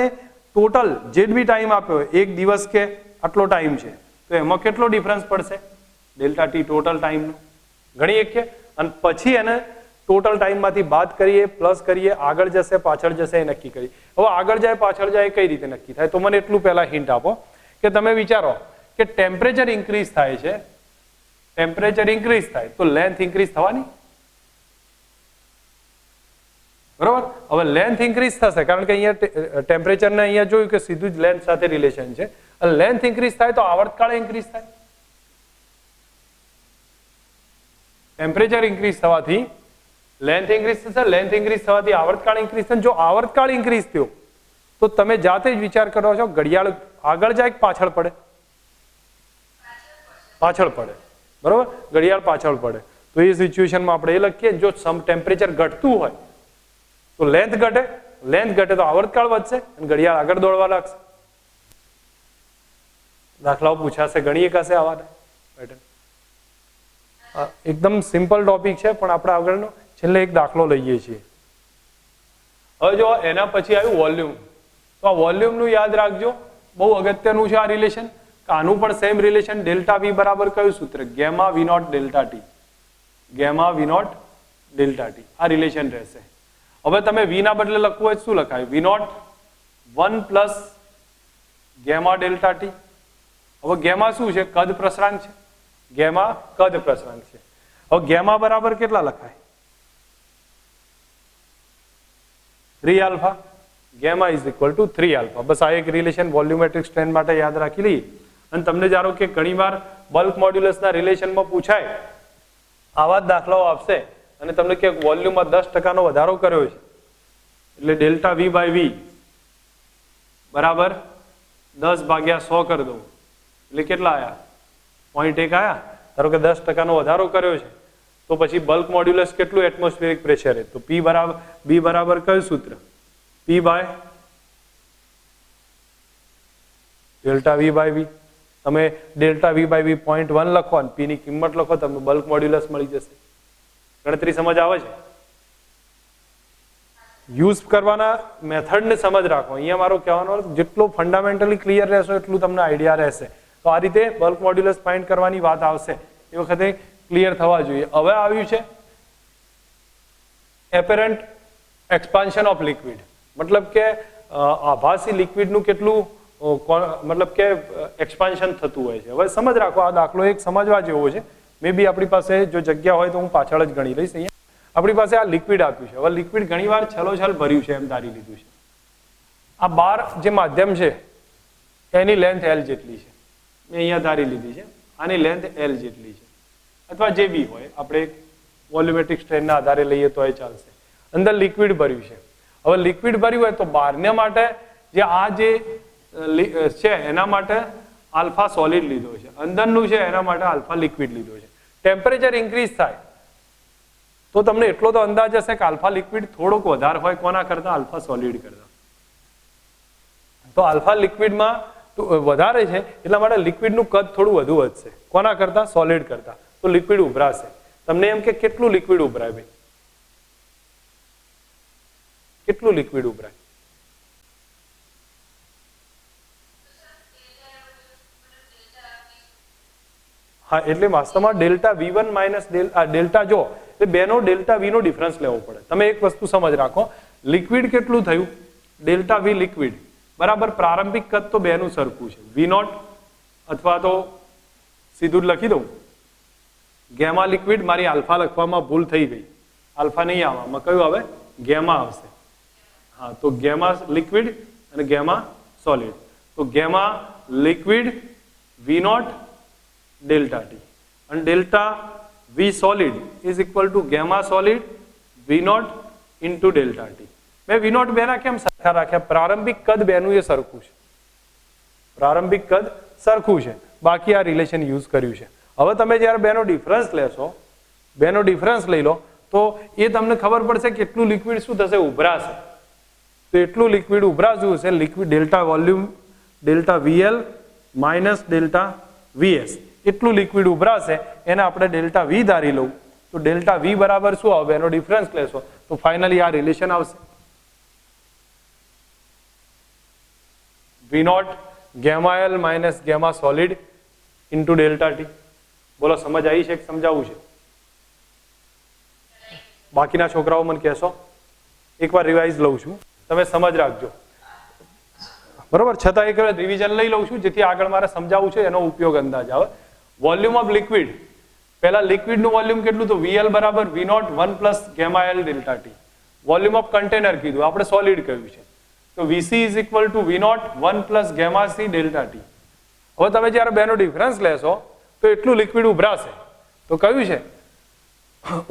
ટોટલ જે બી ટાઈમ આપ્યો હોય, એક દિવસ કે આટલો ટાઈમ છે, તો એમાં કેટલો ડિફરન્સ પડશે? ડેલ્ટા ટી ટોટલ ટાઈમનો ગણી એકીએ અને પછી એને ટોટલ ટાઈમમાંથી બાદ કરીએ, પ્લસ કરીએ, આગળ જશે પાછળ જશે એ નક્કી કરીએ. હવે આગળ જાય પાછળ જાય કઈ રીતે નક્કી થાય? તો મને એટલું પહેલા હિન્ટ આપો કે તમે વિચારો કે ટેમ્પરેચર ઇન્ક્રીઝ થાય છે, ટેમ્પરેચર ઇન્ક્રીઝ થાય તો લેન્થ ઇન્ક્રીઝ થવાની, બરોબર. હવે લેન્થ ઇન્ક્રીઝ થશે કારણ કે અહીંયા ટેમ્પરેચરને અહીંયા જોયું કે સીધું જ લેન્થ સાથે રિલેશન છે. અને લેન્થ ઇન્ક્રીઝ થાય તો આવર્તકાળ ઇન્ક્રીઝ થાય. ટેમ્પરેચર ઇન્ક્રીઝ થવાથી લેન્થ ઇન્ક્રીઝ થશે, લેન્થ ઇન્ક્રીઝ થવાથી આવર્તકાળ ઇન્ક્રીઝ થશે. જો આવર્તકાળ ઇન્ક્રીઝ થયો તો તમે જાતે જ વિચાર કરો છો ઘડિયાળ આગળ જાય કે પાછળ પડે? પાછળ પડે, બરોબર. ઘડિયાળ પાછળ પડે. તો એ સિચ્યુએશનમાં આપણે એ લખીએ જો ટેમ્પરેચર ઘટતું હોય તો લેન્થ ઘટે, લેન્થ ઘટે તો આવર્તકાળ વધશે અને ઘડિયાળ આગળ દોડવા લાગશે. દાખલાઓ પૂછાશે, ગણી એકાશે આવા પેટર્ન. એકદમ સિમ્પલ ટોપિક છે પણ આપણે આગળનો છેલ્લે એક દાખલો લઈએ છીએ. હવે જો એના પછી આવ્યું વોલ્યુમ. તો આ વોલ્યુમનું યાદ રાખજો, બહુ અગત્યનું છે આ રિલેશન. આનું પણ સેમ રિલેશન. ડેલ્ટા વી બરાબર કયું સૂત્ર? Gamma V naught delta T. Gamma V naught delta T આ રિલેશન રહેશે. હવે તમે વી ના બદલે લખવું હોય શું લખાય? V naught 1 plus gamma delta T. હવે ગેમા શું છે? કદ પ્રસરાંક છે. ગેમા કદ પ્રસરાંક છે. હવે ગેમા બરાબર કેટલા લખાય? 3 alpha. Gamma is equal to 3 alpha. બસ આ એક રિલેશન વોલ્યુમેટ્રિક સ્ટ્રેન માટે યાદ રાખી લઈએ. અને તમને ધારો કે ઘણીવાર બલ્ક મોડ્યુલસના રિલેશનમાં પૂછાય, આવા જ દાખલાઓ આપશે અને તમને કે વોલ્યુમમાં 10% વધારો કર્યો છે એટલે ડેલ્ટા વી બાય વી બરાબર 10/100 કરી દઉં એટલે કેટલા આયા? 0.1 આયા. ધારો કે 10% વધારો કર્યો છે તો પછી બલ્ક મોડ્યુલસ કેટલું એટમોસ્ફિયરિક પ્રેશર છે? તો P બરાબર B બરાબર કયું સૂત્ર? P by delta V by V. તમે ડેલ્ટા વી બાય વી 0.1 લખો અને P ની કિંમત લખો, તમને બલ્ક મોડ્યુલસ મળી જશે. ગણતરી સમજ આવે છે? યુઝ કરવાના મેથડને સમજ રાખો. અહીંયા મારો કહેવાનો જેટલો ફંડામેન્ટલી ક્લિયર રહેશો એટલું તમને આઈડિયા રહેશે. તો આ રીતે બલ્ક મોડ્યુલસ ફાઇન્ડ કરવાની વાત આવશે એ વખતે ક્લિયર થવા જોઈએ. હવે આવ્યું છે એપેરન્ટ એક્સપાન્શન ઓફ લિક્વિડ. મતલબ કે આભાસી લિક્વિડનું કેટલું મતલબ કે એક્સપાન્શન થતું હોય છે. હવે સમજ રાખો, આ દાખલો એક સમજવા જેવો છે. મે બી આપણી પાસે જો જગ્યા હોય તો હું પાછળ જ ગણી લઈશ. અહીંયા આપણી પાસે આ લિક્વિડ આપ્યું છે. હવે લિક્વિડ ઘણીવાર છલોછલ ભર્યું છે એમ ધારી લીધું છે. આ બાર જે માધ્યમ છે એની લેન્થ L જેટલી છે, મેં અહીંયા ધારી લીધી છે. આની લેન્થ L જેટલી છે અથવા જે બી હોય, આપણે વોલ્યુમેટ્રિક સ્ટ્રેનના આધારે લઈએ તો એ ચાલશે. અંદર લિક્વિડ ભર્યું છે. હવે લિક્વિડ ભર્યું હોય તો બહારને માટે જે આ જે છે એના માટે આલ્ફા સોલિડ લીધો છે, અંદરનું છે એના માટે આલ્ફા લિક્વિડ લીધો છે. ટેમ્પરેચર ઇન્ક્રીઝ થાય તો તમને એટલો તો અંદાજ હશે કે આલ્ફા લિક્વિડ થોડોક વધારે હોય કોના કરતા? આલ્ફા સોલિડ કરતા. તો આલ્ફા લિક્વિડમાં વધારે છે એટલા માટે લિક્વિડનું કદ થોડું વધુ વધશે કોના કરતા? સોલિડ કરતા. તો લિક્વિડ ઉભરાશે. તમને એમ કે કેટલું લિક્વિડ ઉભરાય ભાઈ? કેટલું લિક્વિડ ઉભરાય? હા, એટલે વાસ્તવમાં ડેલ્ટા V1 માઇનસ ડેલ્ટા, જો એટલે બેનો ડેલ્ટા V નો ડિફરન્સ લેવો પડે. તમે એક વસ્તુ સમજ રાખો, લિક્વિડ કેટલું થયું? ડેલ્ટા V લિક્વિડ બરાબર પ્રારંભિક કદ તો બેનું સરખું છે, V0 અથવા તો સીધું જ લખી દઉં ગેમા લિક્વિડ. મારી આલ્ફા લખવામાં ભૂલ થઈ ગઈ, આલ્ફા નહીં આવવામાં, કયું આવે? ગેમા આવશે. હા, તો ગેમા લિક્વિડ અને ગેમા સોલિડ. તો gamma liquid V0 delta T અને delta V solid is equal to gamma solid V0 into delta T. મેં V0 બેના કેમ સરખા રાખ્યા? પ્રારંભિક કદ બેનું એ સરખું છે, પ્રારંભિક કદ સરખું છે, બાકી આ રિલેશન યુઝ કર્યું છે. હવે તમે જ્યારે બેનો ડિફરન્સ લેશો, બેનો ડિફરન્સ લઈ લો તો એ તમને ખબર પડશે કેટલું લિક્વિડ શું થશે? ઉભરાશે. તો એટલું લિક્વિડ ઉભરાશું છે, liquid delta volume delta VL minus delta VS, એટલું લિક્વિડ ઉભરાશે, એને આપણે ડેલ્ટા V ધારી લઉં તો ડેલ્ટા V બરાબર શું આવે? એનો ડિફરન્સ લેશો તો ફાઇનલી આ રિલેશન આવશે, V0 gamma L minus gamma solid into delta T. બોલો સમજ આવી છે કે સમજાવવું છે? બાકીના છોકરાઓ મને કહેશો, એકવાર રિવાઇઝ લઉં છું, તમે સમજ રાખજો બરોબર. છતાં એક રિવિઝન લઈ લઉં છું જેથી આગળ મારે સમજાવવું છે એનો ઉપયોગ અંદાજ આવે. વોલ્યુમ ઓફ લિક્વિડ, પહેલા લિક્વિડનું વોલ્યુમ કેટલું? તો VL બરાબર V0 1 plus gamma L delta T. Volume of container કીધું, આપણે સોલિડ કહ્યું છે, તો VC is equal two V0 1 plus gamma C delta T. હવે તમે જ્યારે બેનો ડિફરન્સ લેશો તો એટલું લિક્વિડ ઉભરાશે. તો કયું છે?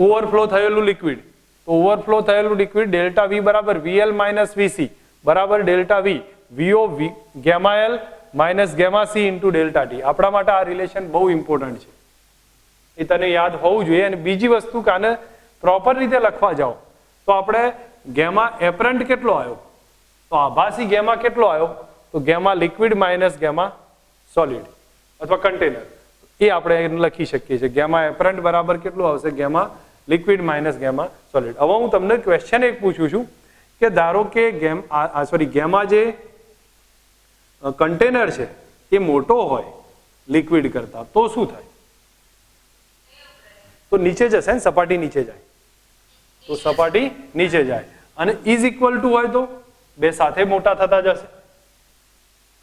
ઓવરફ્લો થયેલું લિક્વિડ. તો ઓવરફ્લો થયેલું લિક્વિડ ડેલ્ટા V બરાબર VL માઇનસ VC બરાબર delta V VO gamma L minus gamma C into delta T. આપણા માટે આ રિલેશન બહુ ઇમ્પોર્ટન્ટ છે, એ તને યાદ હોવું જોઈએ. અને બીજી વસ્તુ કે આને પ્રોપર રીતે લખવા જાઓ તો આપણે ગેમા એપરન્ટ કેટલો આવ્યો? તો આભાસી ગેમા કેટલો આવ્યો? તો gamma liquid minus gamma solid અથવા કન્ટેનર, એ આપણે લખી શકીએ છીએ. ગેમા એપરન્ટ બરાબર કેટલું આવશે? Gamma liquid minus gamma solid. હવે હું તમને ક્વેશ્ચન એક પૂછું છું કે ધારો કે ગેમા જે કન્ટેનર છે એ મોટો હોય લિક્વિડ કરતા તો શું થાય? તો નીચે જશે ને, સપાટી નીચે જાય, તો સપાટી નીચે જાય. અને ઇઝ ઇક્વલ ટુ હોય તો બે સાથે મોટા થતા જશે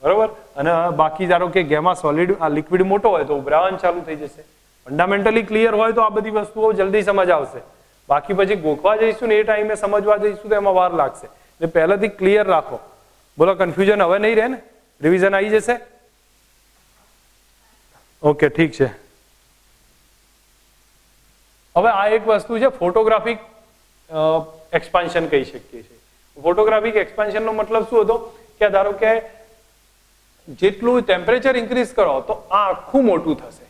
બરોબર. અને બાકી ધારો કે ગેમા સોલિડ આ લિક્વિડ મોટો હોય તો ઉભરાવાનું ચાલુ થઈ જશે. ફંડામેન્ટલી ક્લિયર હોય તો આ બધી વસ્તુઓ જલ્દી સમજ આવશે. બાકી પછી ગોખવા જઈશું ને એ ટાઈમે સમજવા જઈશું તો એમાં વાર લાગશે. એટલે પહેલાથી ક્લિયર રાખો. બોલો કન્ફ્યુઝન હવે નહીં રહે ને? રિવિઝન આવી જશે? ઓકે, ઠીક છે. હવે આ એક વસ્તુ છે ફોટોગ્રાફિક એક્સપાન્શન કહી શકીએ છીએ. ફોટોગ્રાફિક એક્સપાન્શનનો મતલબ શું હતો કે ધારો કે જેટલું ટેમ્પરેચર ઇન્ક્રીઝ કરો તો આ આખું મોટું થશે.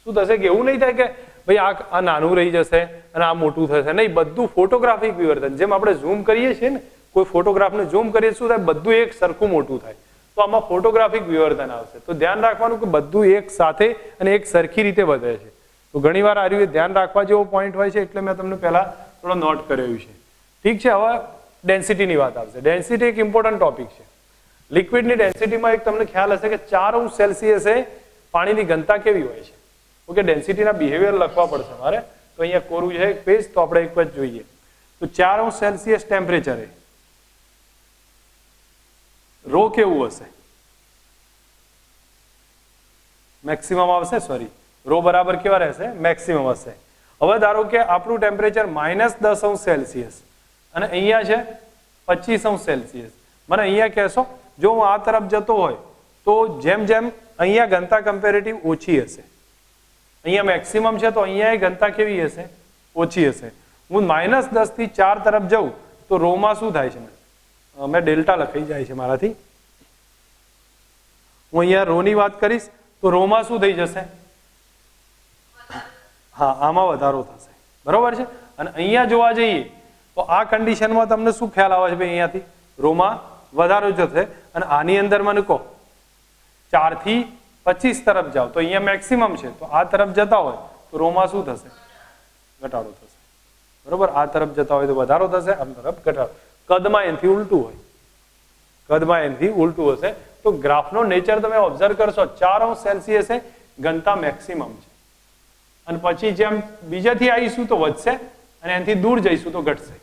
શું થશે કે એવું નહીં થાય કે ભાઈ આ નાનું રહી જશે અને આ મોટું થશે, નહીં, બધું ફોટોગ્રાફિક વિવર્તન. જેમ આપણે ઝૂમ કરીએ છીએ ને, કોઈ ફોટોગ્રાફને ઝૂમ કરીએ શું થાય? બધું એક સરખું મોટું થાય. તો આમાં ફોટોગ્રાફિક વિવર્તન આવશે. તો ધ્યાન રાખવાનું કે બધું એક સાથે અને એક સરખી રીતે વધે છે. તો ઘણીવાર આ રીતે ધ્યાન રાખવા જેવો પોઈન્ટ હોય છે, એટલે મેં તમને પહેલા થોડો નોટ કરેલું છે. ઠીક છે. હવે ડેન્સિટીની વાત આવશે. ડેન્સિટી એક ઇમ્પોર્ટન્ટ ટોપિક છે. લિક્વિડની ડેન્સિટીમાં એક તમને ખ્યાલ હશે કે 4°C પાણીની ઘનતા કેવી હોય છે? ઓકે, ડેન્સિટીના બિહેવિયર લખવા પડશે મારે, તો અહીંયા કોરું છે એક પેજ, તો આપણે એક જ જોઈએ. તો 4°C ટેમ્પરેચરે રો કેવું હશે? મેક્સિમમ આવશે, સોરી, રો બરાબર કેવા રહેશે? મેક્સિમમ હશે. હવે ધારો કે આપણું ટેમ્પરેચર -10°C અને અહીંયા છે 25°C. મને અહીંયા કહેશો જો હું આ તરફ જતો હોય તો જેમ જેમ અહીંયા ઘનતા કમ્પેરેટિવ ઓછી હશે, અહીંયા મેક્સિમમ છે તો અહીંયા ઘનતા કેવી હશે? ઓછી હશે. હું -10 થી 4 તરફ જાઉં તો રોમાં શું થાય છે? મેં ડેલ્ટા લખાઈ જાય છે મારાથી. હું અહીંયા રોની વાત કરીશ તો રોમાં શું થઈ જશે? હા, આમાં વધારો થશે બરોબર છે. અને અહીંયા જોવા જઈએ તો આ કન્ડિશનમાં તમને શું ખ્યાલ આવે છે? ભાઈ અહીંયાથી રોમાં વધારો જશે. અને આની અંદર મને કહો 4 થી 25 તરફ જાઓ તો અહીંયા મેક્સિમમ છે, તો આ તરફ જતા હોય તો રોમાં શું થશે? ઘટાડો થશે બરોબર. આ તરફ જતા હોય તો વધારો થશે, આમ તરફ ઘટાડો. કદમાં એનથી ઉલટું હોય, કદમાં એનથી ઉલટું હશે. તો ગ્રાફનો નેચર તમે ઓબ્ઝર્વ કરશો 4 સેલ્સિયસે ઘનતા મેક્સિમમ છે, અને પછી જેમ બીજાથી આવીશું તો વધશે અને એનથી દૂર જઈશું તો ઘટશે.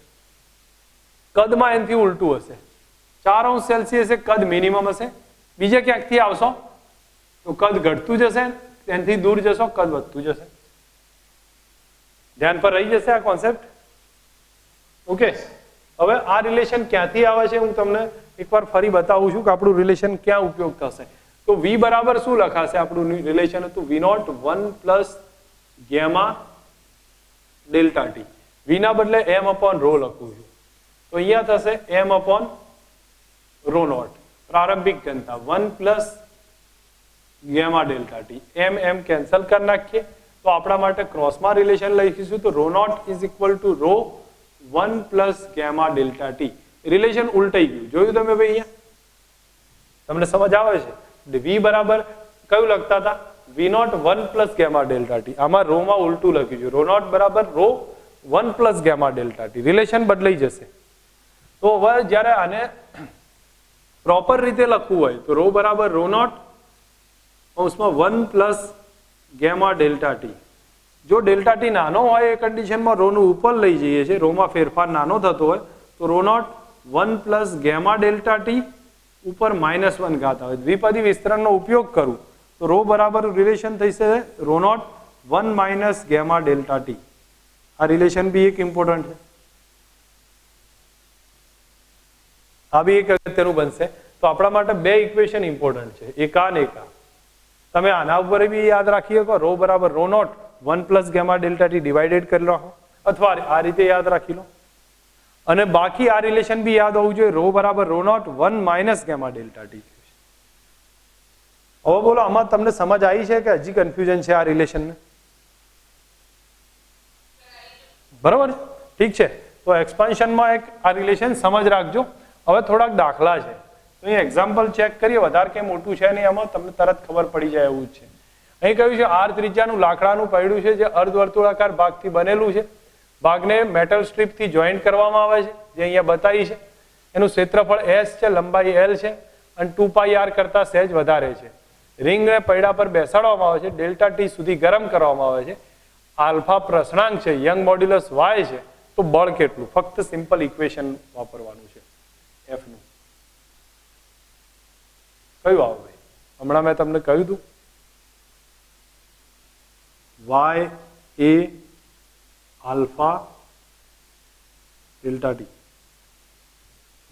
કદમાં એનથી ઉલટું હશે. 4 સેલ્સિયસે કદ મિનિમમ હશે, બીજે ક્યાંકથી આવશો તો કદ ઘટતું જશે, એનથી દૂર જશો કદ વધતું જશે. ધ્યાન પર રહી જશે આ કોન્સેપ્ટ? ઓકે. હવે આ રિલેશન ક્યાંથી આવે છે હું તમને એકવાર ફરી બતાવું છું કે આપણું રિલેશન ક્યાં ઉપયોગ થશે. તો V બરાબર શું લખાશે? આપણું રિલેશન હતું V0 1 plus gamma delta T. V ના બદલે m અપોન રો લખું છું, તો અહીંયા થશે m અપોન રો નોટ. પ્રારંભિક ઘનતા 1 plus gamma delta T. m cancel કરી નાખીએ તો આપણા માટે ક્રોસમાં રિલેશન લખીશું તો rho nought is equal to rho 1 plus gamma delta T. Relation ઉલટાઈ ગયું, જોયું તમે ભાઈ? અહીંયા તમને સમજ આવે છે? V બરાબર કયું લખતા હતા? V0 1 plus gamma delta T. આમાં રો માં ઉલટું લખ્યું છે, રો નોટ બરાબર rho 1 plus gamma delta T. Relation બદલાઈ જશે. તો હવે જ્યારે આને પ્રોપર રીતે લખવું હોય તો રો બરાબર રો નોટ કૌંસમાં 1 પ્લસ ગેમા ડેલ્ટા ટી. જો ડેલ્ટા ટી નાનો હોય એ કન્ડિશનમાં રો નું ઉપર લઈ જઈએ છીએ, રોમાં ફેરફાર નાનો થતો હોય તો rho naught 1 plus gamma delta T ઉપર -1 ઘાત આવે. દ્વિપદી વિસ્તરણનો ઉપયોગ કરું તો રો બરાબર રિલેશન થશે rho naught 1 minus gamma delta T. આ રિલેશન બી એક ઇમ્પોર્ટન્ટ છે, આ બી એક અગત્યનું બનશે. તો આપણા માટે બે ઇક્વેશન ઇમ્પોર્ટન્ટ છે, એક આ ને એક આ. તમે આના ઉપર બી યાદ રાખી શકો, રો બરાબર rho naught 1 plus gamma delta T divided કરી લો, અથવા આ રીતે યાદ રાખી લો. અને બાકી આ રિલેશન બી યાદ હોવું જોઈએ, રો બરાબર rho naught 1 minus gamma delta T. હવે બોલો, આમાં તમને સમજ આવી છે કે હજી કન્ફ્યુઝન છે આ રિલેશનને? બરાબર, ઠીક છે. તો એક્સપાન્શનમાં એક આ રિલેશન સમજ રાખજો. હવે થોડાક દાખલા છે, તો અહીં એક્ઝામ્પલ ચેક કરીએ. વધારે કંઈ મોટું છે નહીં, આમાં તમને તરત ખબર પડી જાય એવું જ છે. અહીં કહ્યું છે R ત્રિજ્યાનું લાકડાનું પૈડું છે જે અર્ધવર્તુળાકાર ભાગથી બનેલું છે. ભાગને મેટલ સ્ટ્રીપથી જોઈન્ટ કરવામાં આવે છે, જે અહીંયા બતાવી છે. એનું ક્ષેત્રફળ S છે, લંબાઈ L છે, અને 2πr કરતાં સહેજ વધારે છે. રિંગને પૈડા પર બેસાડવામાં આવે છે, ડેલ્ટા ટી સુધી ગરમ કરવામાં આવે છે. આલ્ફા પ્રસણાંક છે, યંગ મોડ્યુલસ Y છે, તો બળ કેટલું? ફક્ત સિમ્પલ ઇક્વેશન વાપરવાનું છે F નું. કયું આવે ભાઈ? હમણાં મેં તમને કહ્યું હતું y a alpha delta T.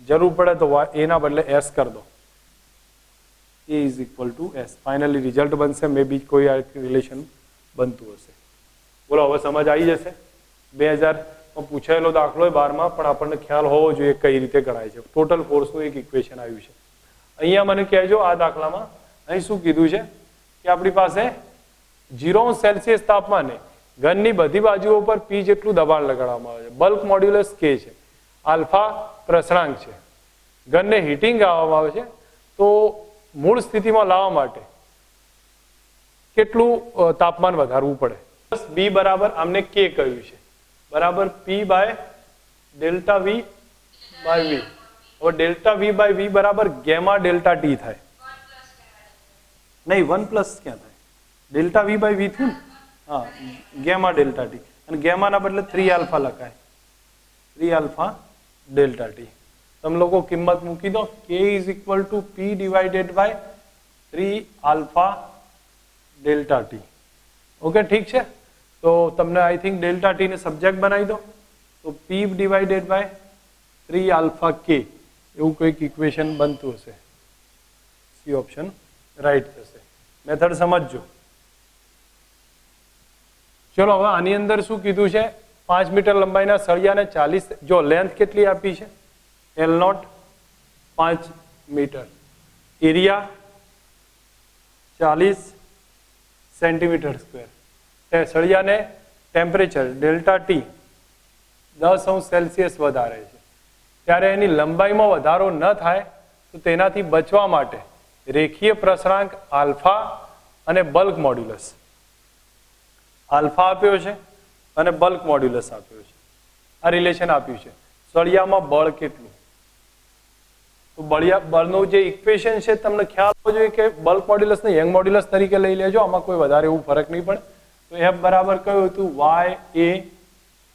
જરૂર પડે તો a ના બદલે s કરી દો. a is equal two s. Finally result બનશે, મે બી કોઈ રિલેશન બનતું હશે. બોલો, હવે સમજ આવી જશે? 2000 માં પૂછાયેલો દાખલો 12 માં, પણ આપણને ખ્યાલ હોવો જોઈએ કઈ રીતે ગણાય છે. ટોટલ ફોર્સનું એક ઇક્વેશન આવ્યું છે. અહીંયા મને કહેજો આ દાખલામાં અહીં શું કીધું છે કે આપણી પાસે 0 સેલ્સિયસ તાપમાને ઘનની બધી બાજુઓ પર P જેટલું દબાણ લગાડવામાં આવે છે. બલ્ક મોડ્યુલસ K છે, આલ્ફા પ્રસણાંક છે. ઘનને હીટિંગ આવવામાં આવે છે, તો મૂળ સ્થિતિમાં લાવવા માટે કેટલું તાપમાન વધારવું પડે? B બરાબર આમને K કહ્યું છે, બરાબર P by delta V by V. હવે ડેલ્ટા V બાય V બરાબર ગેમા ડેલ્ટા ટી થાય. નહીં, 1 પ્લસ ક્યાં થાય? ડેલ્ટા V બાય V થયું ને? હા, ગેમા ડેલ્ટા ટી. અને ગેમાના બદલે 3 આલ્ફા લખાય, 3 આલ્ફા ડેલ્ટા ટી. તમે લોકો કિંમત મૂકી દો, K is equal to P divided by 3 alpha delta T. Okay, ઠીક છે. તો તમને આઈ થિંક ડેલ્ટા ટી ને સબ્જેક્ટ બનાવી દો, તો P divided by 3 alpha K એવું કોઈક ઇક્વેશન બનતું હશે. સી ઓપ્શન રાઈટ થશે. મેથડ સમજજો. ચલો, હવે આની અંદર શું કીધું છે? 5 મીટર લંબાઈના સળિયાને 40, જો લેન્થ કેટલી આપી છે? L0 5 metre, area 40 centimetre square. સળિયાને ટેમ્પરેચર ડેલ્ટા ટી 10 સેલ્સિયસ વધારે છે. ત્યારે એની લંબાઈમાં વધારો ન થાય તો તેનાથી બચવા માટે રેખીય પ્રસરાંક આલ્ફા અને બલ્ક મોડ્યુલસ, આલ્ફા આપ્યો છે અને બલ્ક મોડ્યુલસ આપ્યો છે. આ રિલેશન આપ્યું છે. સળિયામાં બળ કેટલું? તો બળનું જે ઇક્વેશન છે તમને ખ્યાલ હોવો જોઈએ કે બલ્ક મોડ્યુલસ ને યંગ મોડ્યુલસ તરીકે લઈ લેજો, આમાં કોઈ વધારે એવું ફરક નહીં પડે. તો F બરાબર કયું હતું? y a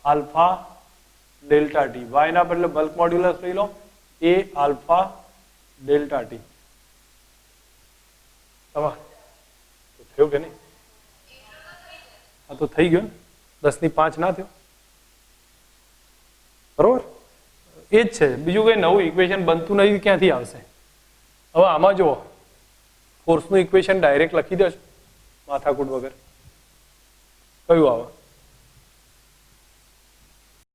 alpha delta T. y ના બદલે બલ્ક મોડ્યુલસ લઈ લો a આલ્ફા ડેલ્ટા ટી. થયું કે નહીં? હા તો થઈ ગયો ને, 10 ની 5 ના થયો, બરોબર? એ જ છે, બીજું કઈ નવું ઇક્વેશન બનતું નથી, ક્યાંથી આવશે? હવે આમાં જુઓ, ફોર્સનું ઇક્વેશન ડાયરેક્ટ લખી દેશો માથાકૂટ વગર, કયું આવે?